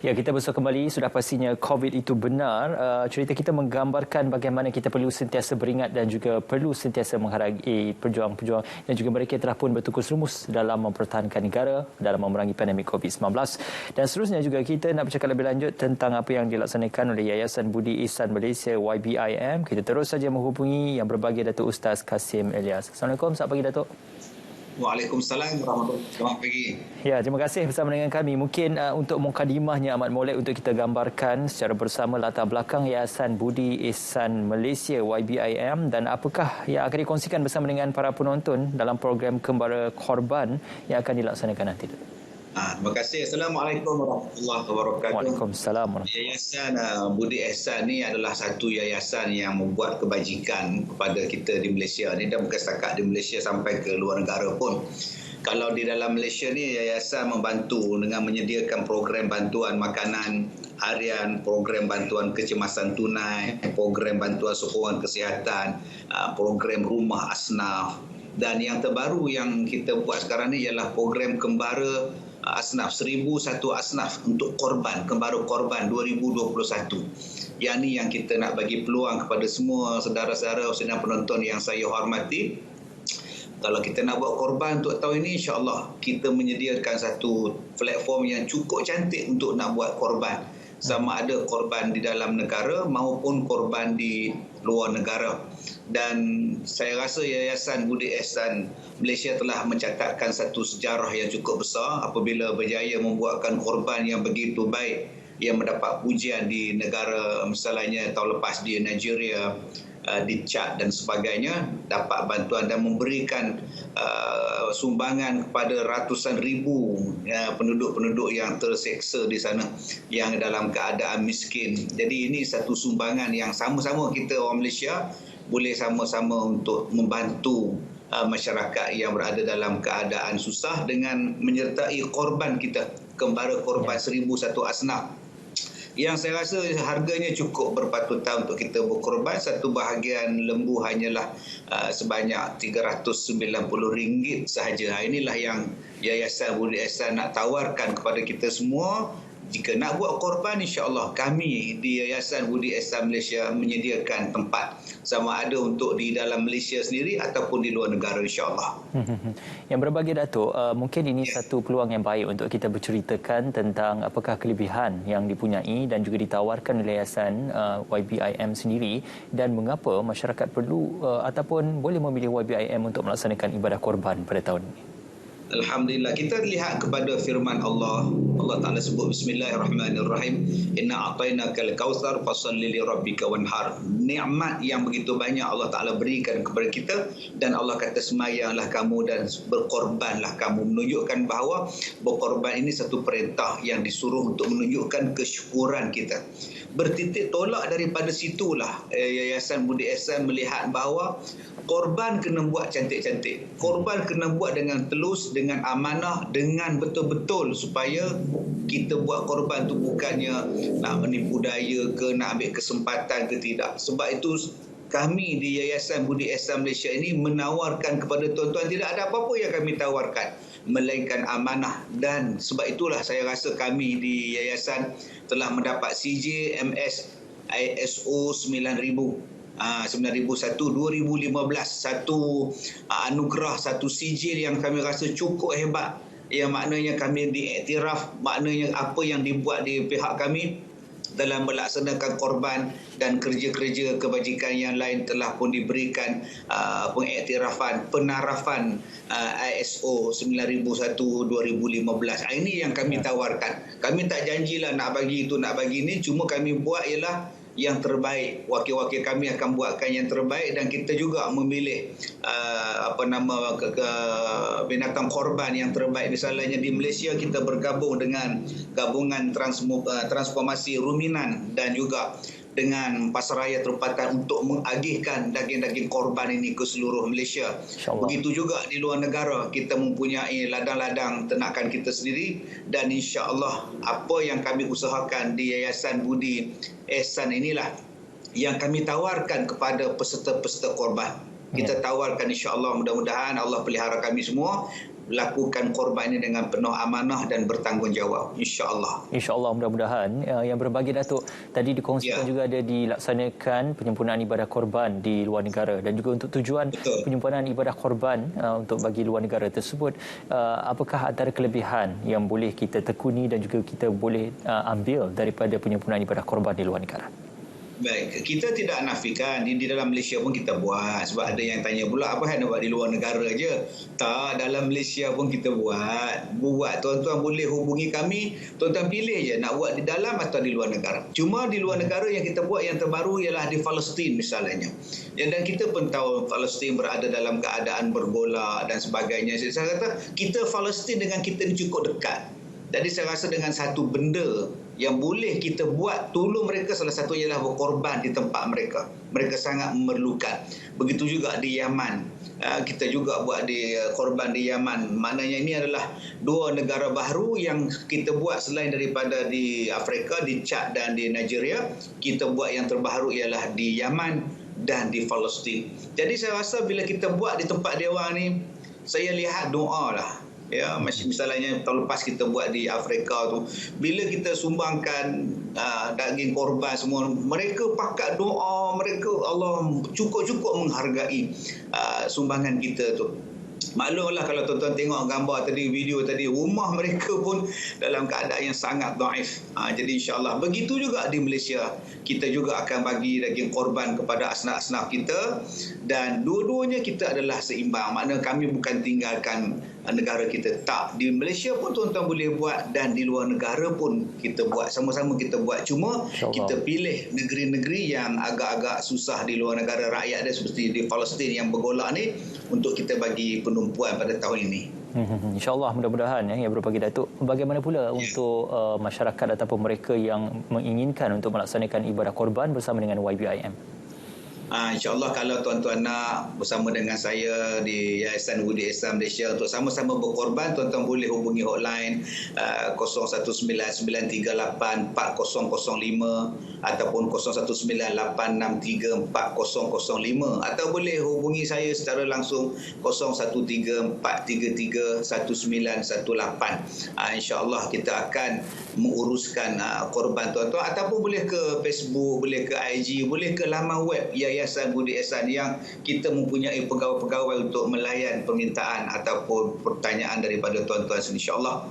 Ya, kita bersua kembali. Sudah pastinya COVID itu benar. Cerita kita menggambarkan bagaimana kita perlu sentiasa beringat dan juga perlu sentiasa menghargai pejuang-pejuang dan juga mereka telah pun bertukus rumus dalam mempertahankan negara dalam memerangi pandemik COVID-19. Dan seterusnya juga kita nak bercakap lebih lanjut tentang apa yang dilaksanakan oleh Yayasan Budi Ihsan Malaysia YBIM. Kita terus saja menghubungi yang berbahagia Datuk Ustaz Kasim Elias. Assalamualaikum. Selamat pagi, Datuk. Waalaikumsalam warahmatullahi wabarakatuh. Selamat pagi. Ya, terima kasih bersama dengan kami. Mungkin untuk mukadimahnya amat molek untuk kita gambarkan secara bersama latar belakang Yayasan Budi Ihsan Malaysia YBIM dan apakah yang akan dikongsikan bersama dengan para penonton dalam program Kembara Korban yang akan dilaksanakan nanti. Terima kasih. Assalamualaikum warahmatullahi wabarakatuh. Waalaikumsalam. Yayasan Budi Ihsan ni adalah satu yayasan yang membuat kebajikan kepada kita di Malaysia ni, dan bukan setakat di Malaysia, sampai ke luar negara pun. Kalau di dalam Malaysia ni, yayasan membantu dengan menyediakan program bantuan makanan harian, program bantuan kecemasan tunai, program bantuan sokongan kesihatan, program rumah asnaf, dan yang terbaru yang kita buat sekarang ni ialah program Kembara Asnaf, 1001 asnaf untuk korban, Kembara Korban 2021. Yang ni yang kita nak bagi peluang kepada semua saudara-saudara dan penonton yang saya hormati. Kalau kita nak buat korban untuk tahun ini, insya-Allah kita menyediakan satu platform yang cukup cantik untuk nak buat korban. Sama ada korban di dalam negara maupun korban di luar negara. Dan saya rasa Yayasan Budi Ihsan Malaysia telah mencatatkan satu sejarah yang cukup besar apabila berjaya membuatkan korban yang begitu baik yang mendapat pujian di negara, misalnya tahun lepas di Nigeria, di Chad dan sebagainya, dapat bantuan dan memberikan sumbangan kepada ratusan ribu penduduk-penduduk yang terseksa di sana yang dalam keadaan miskin. Jadi ini satu sumbangan yang sama-sama kita orang Malaysia boleh sama-sama untuk membantu masyarakat yang berada dalam keadaan susah dengan menyertai korban kita, Kembara Korban 1001 asnaf, yang saya rasa harganya cukup berpatutan untuk kita berkorban. Satu bahagian lembu hanyalah sebanyak RM390 sahaja. Inilah yang Yayasan Budi Ihsan nak tawarkan kepada kita semua. Jika nak buat korban, insya-Allah kami di Yayasan Budi Ihsan Malaysia menyediakan tempat, sama ada untuk di dalam Malaysia sendiri ataupun di luar negara, insya-Allah. Yang berbahagia, Datuk, mungkin ini satu peluang yang baik untuk kita berceritakan tentang apakah kelebihan yang dipunyai dan juga ditawarkan oleh Yayasan YBIM sendiri, dan mengapa masyarakat perlu ataupun boleh memilih YBIM untuk melaksanakan ibadah korban pada tahun ini. Alhamdulillah, kita lihat kepada firman Allah. Allah Ta'ala sebut Bismillahirrahmanirrahim, Inna a'tainakal kautsar fasalli li rabbika wanhar. Nikmat yang begitu banyak Allah Ta'ala berikan kepada kita, dan Allah kata semayanglah kamu dan berkorbanlah kamu, menunjukkan bahawa berkorban ini satu perintah yang disuruh untuk menunjukkan kesyukuran kita. Bertitik tolak daripada situlah Yayasan Budi Ihsan melihat bahawa korban kena buat cantik-cantik. Korban kena buat dengan telus, dengan amanah, dengan betul-betul, supaya kita buat korban tu bukannya nak menipu daya ke, nak ambil kesempatan ke, tidak. Sebab itu kami di Yayasan Budi Ihsan Malaysia ini menawarkan kepada tuan-tuan, tidak ada apa-apa yang kami tawarkan melainkan amanah. Dan sebab itulah saya rasa kami di Yayasan telah mendapat CJ MS ISO 9000 9001 2015, satu anugerah, satu sijil yang kami rasa cukup hebat, yang maknanya kami diiktiraf, maknanya apa yang dibuat di pihak kami dalam melaksanakan korban dan kerja-kerja kebajikan yang lain telah pun diberikan pengiktirafan, penarafan ISO 9001 2015. Ini yang kami tawarkan. Kami tak janjilah nak bagi itu, nak bagi ini, cuma kami buat ialah yang terbaik. Wakil-wakil kami akan buatkan yang terbaik, dan kita juga memilih binatang korban yang terbaik. Misalnya di Malaysia kita bergabung dengan gabungan transformasi ruminan dan juga dengan Pasaraya Tempatan untuk mengagihkan daging-daging korban ini ke seluruh Malaysia. Begitu juga di luar negara, kita mempunyai ladang-ladang ternakan kita sendiri, dan insya-Allah apa yang kami usahakan di Yayasan Budi Ihsan inilah yang kami tawarkan kepada peserta-peserta korban. Kita tawarkan, insya-Allah, mudah-mudahan Allah pelihara kami semua lakukan korban ini dengan penuh amanah dan bertanggungjawab, insya-Allah. InsyaAllah, mudah-mudahan yang berbagi Datuk tadi dikongsikan juga ada dilaksanakan penyempurnaan ibadah korban di luar negara, dan juga untuk tujuan penyempurnaan ibadah korban untuk bagi luar negara tersebut, apakah antara kelebihan yang boleh kita tekuni dan juga kita boleh ambil daripada penyempurnaan ibadah korban di luar negara? Baik, kita tidak nafikan di dalam Malaysia pun kita buat. Sebab ada yang tanya pula, apa yang nak buat di luar negara je? Tak, dalam Malaysia pun kita buat. Tuan-tuan boleh hubungi kami, tuan-tuan pilih je nak buat di dalam atau di luar negara. Cuma di luar negara yang kita buat yang terbaru ialah di Palestin misalnya. Dan kita pun tahu Palestin berada dalam keadaan bergolak dan sebagainya. Saya kata kita Palestin dengan kita ni cukup dekat. Jadi saya rasa dengan satu benda yang boleh kita buat tolong mereka, salah satu ialah berkorban di tempat mereka. Mereka sangat memerlukan. Begitu juga di Yaman. Kita juga buat di korban di Yaman. Maknanya ini adalah dua negara baharu yang kita buat selain daripada di Afrika, di Chad dan di Nigeria. Kita buat yang terbaru ialah di Yaman dan di Palestin. Jadi saya rasa bila kita buat di tempat dewan ni, saya lihat doa lah. Ya, misalnya tahun lepas kita buat di Afrika tu, bila kita sumbangkan daging korban semua, mereka pakat doa, mereka Allah cukup-cukup menghargai sumbangan kita tu. Maklumlah kalau tuan-tuan tengok gambar tadi, video tadi, rumah mereka pun dalam keadaan yang sangat daif. Jadi insya-Allah begitu juga di Malaysia, kita juga akan bagi daging korban kepada asnaf-asnaf kita, dan dua-duanya kita adalah seimbang. Maknanya kami bukan tinggalkan negara kita, tak. Di Malaysia pun tuan-tuan boleh buat dan di luar negara pun kita buat, sama-sama kita buat. Cuma kita pilih negeri-negeri yang agak-agak susah di luar negara, rakyat dia seperti di Palestin yang bergolak ni, untuk kita bagi penumpuan pada tahun ini. InsyaAllah, mudah-mudahan yang berbagi Datuk. Bagaimana pula untuk masyarakat ataupun mereka yang menginginkan untuk melaksanakan ibadah korban bersama dengan YBIM? InsyaAllah kalau tuan-tuan nak bersama dengan saya di Yayasan Budi Ihsan Malaysia untuk sama-sama berkorban, tuan-tuan boleh hubungi hotline 0199384005 ataupun 0198634005, atau boleh hubungi saya secara langsung 0134331918. InsyaAllah kita akan menguruskan korban tuan-tuan, ataupun boleh ke Facebook, boleh ke IG, boleh ke laman web Yayasan Budi Ihsan yang kita mempunyai pegawai-pegawai untuk melayan permintaan ataupun pertanyaan daripada tuan-tuan. InsyaAllah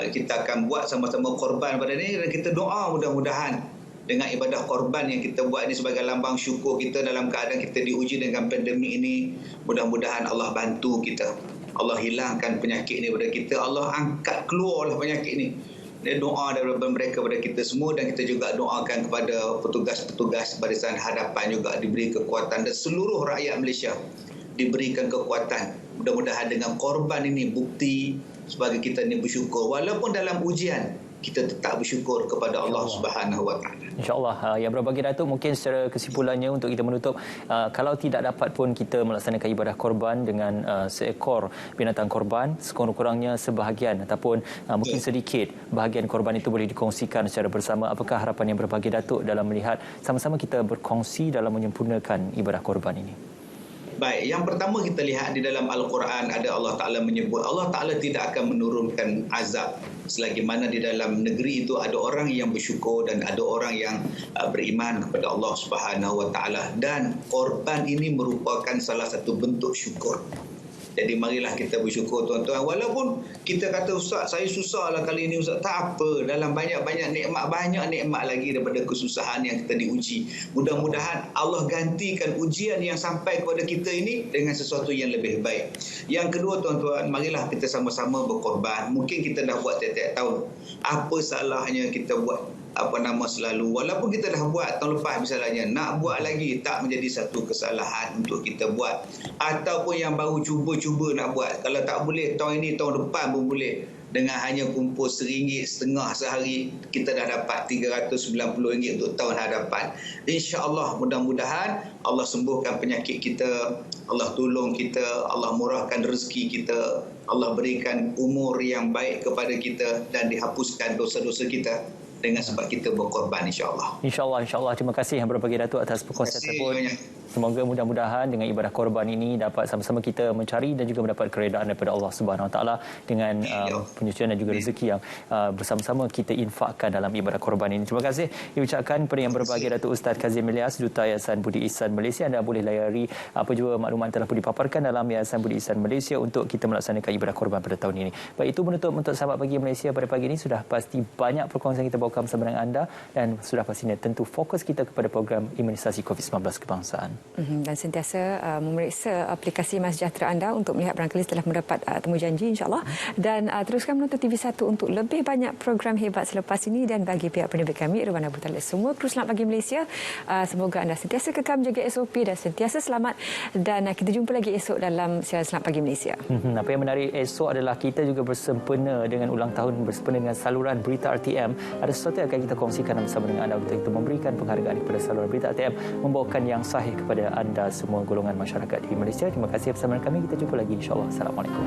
kita akan buat sama-sama korban pada ini, dan kita doa mudah-mudahan dengan ibadah korban yang kita buat ini sebagai lambang syukur kita dalam keadaan kita diuji dengan pandemik ini, mudah-mudahan Allah bantu kita. Allah hilangkan penyakit ini daripada kita, Allah angkat keluarlah penyakit ini. Doa daripada mereka kepada kita semua, dan kita juga doakan kepada petugas-petugas barisan hadapan juga diberi kekuatan, dan seluruh rakyat Malaysia diberikan kekuatan. Mudah-mudahan dengan korban ini bukti sebagai kita ini bersyukur, walaupun dalam ujian kita tetap bersyukur kepada Allah Subhanahu Wa Taala. InsyaAllah. Yang berbagi Datuk, mungkin secara kesimpulannya untuk kita menutup, kalau tidak dapat pun kita melaksanakan ibadah korban dengan seekor binatang korban, sekurang-kurangnya sebahagian ataupun mungkin sedikit bahagian korban itu boleh dikongsikan secara bersama. Apakah harapan yang berbagi Datuk dalam melihat sama-sama kita berkongsi dalam menyempurnakan ibadah korban ini? Baik, yang pertama kita lihat di dalam Al-Quran ada Allah Ta'ala menyebut Allah Ta'ala tidak akan menurunkan azab selagi mana di dalam negeri itu ada orang yang bersyukur dan ada orang yang beriman kepada Allah Subhanahu Wa Ta'ala, dan korban ini merupakan salah satu bentuk syukur. Jadi marilah kita bersyukur tuan-tuan. Walaupun kita kata Ustaz, saya susah lah kali ini Ustaz. Tak apa, dalam banyak-banyak nikmat, banyak nikmat lagi daripada kesusahan yang kita diuji. Mudah-mudahan Allah gantikan ujian yang sampai kepada kita ini dengan sesuatu yang lebih baik. Yang kedua tuan-tuan, marilah kita sama-sama berkorban. Mungkin kita dah buat tiap-tiap tahun. Apa salahnya kita buat selalu, walaupun kita dah buat tahun lepas misalnya, nak buat lagi tak menjadi satu kesalahan untuk kita buat. Ataupun yang baru cuba-cuba nak buat, kalau tak boleh tahun ini, tahun depan pun boleh. Dengan hanya kumpul RM1.50 sehari, kita dah dapat RM390 untuk tahun hadapan. InsyaAllah, mudah-mudahan Allah sembuhkan penyakit kita, Allah tolong kita, Allah murahkan rezeki kita, Allah berikan umur yang baik kepada kita, dan dihapuskan dosa-dosa kita. dengan sebab kita berkorban, insya-Allah. InsyaAllah. Terima kasih yang berbagi Datuk atas perkongsian tersebut. Semoga mudah-mudahan dengan ibadah korban ini dapat sama-sama kita mencari dan juga mendapat keredaan daripada Allah Subhanahu Wa Taala dengan penyucian dan juga rezeki yang bersama-sama kita infakkan dalam ibadah korban ini. Terima kasih diucapkan kepada yang berbagi Datuk Ustaz Kazim Ilyas, Duta Yayasan Budi Ihsan Malaysia. Anda boleh layari apa juga maklumat telah pun dipaparkan dalam Yayasan Budi Ihsan Malaysia untuk kita melaksanakan ibadah korban pada tahun ini. Baik, itu menutup untuk sahabat pagi Malaysia pada pagi ini. Sudah pasti banyak perkongsian kita bawakan bersama dengan anda dan sudah pastinya tentu fokus kita kepada program imunisasi COVID-19 kebangsaan. Dan sentiasa memeriksa aplikasi MySejahtera anda untuk melihat barangkali telah mendapat temujanji, insyaAllah. Dan teruskan menonton TV1 untuk lebih banyak program hebat selepas ini. Dan bagi pihak penerbit kami, Irwan Abu Talib, semua kru Selamat Pagi Malaysia, semoga anda sentiasa kekal menjaga SOP dan sentiasa selamat. Dan kita jumpa lagi esok dalam siaran Selamat Pagi Malaysia. Apa yang menarik esok adalah kita juga bersempena dengan ulang tahun, bersempena dengan saluran berita RTM. Ada sesuatu yang akan kita kongsikan bersama dengan anda untuk kita memberikan penghargaan kepada saluran berita RTM, membawakan yang sahih kepada anda semua golongan masyarakat di Malaysia. Terima kasih bersama kami. Kita jumpa lagi, insyaAllah. Assalamualaikum.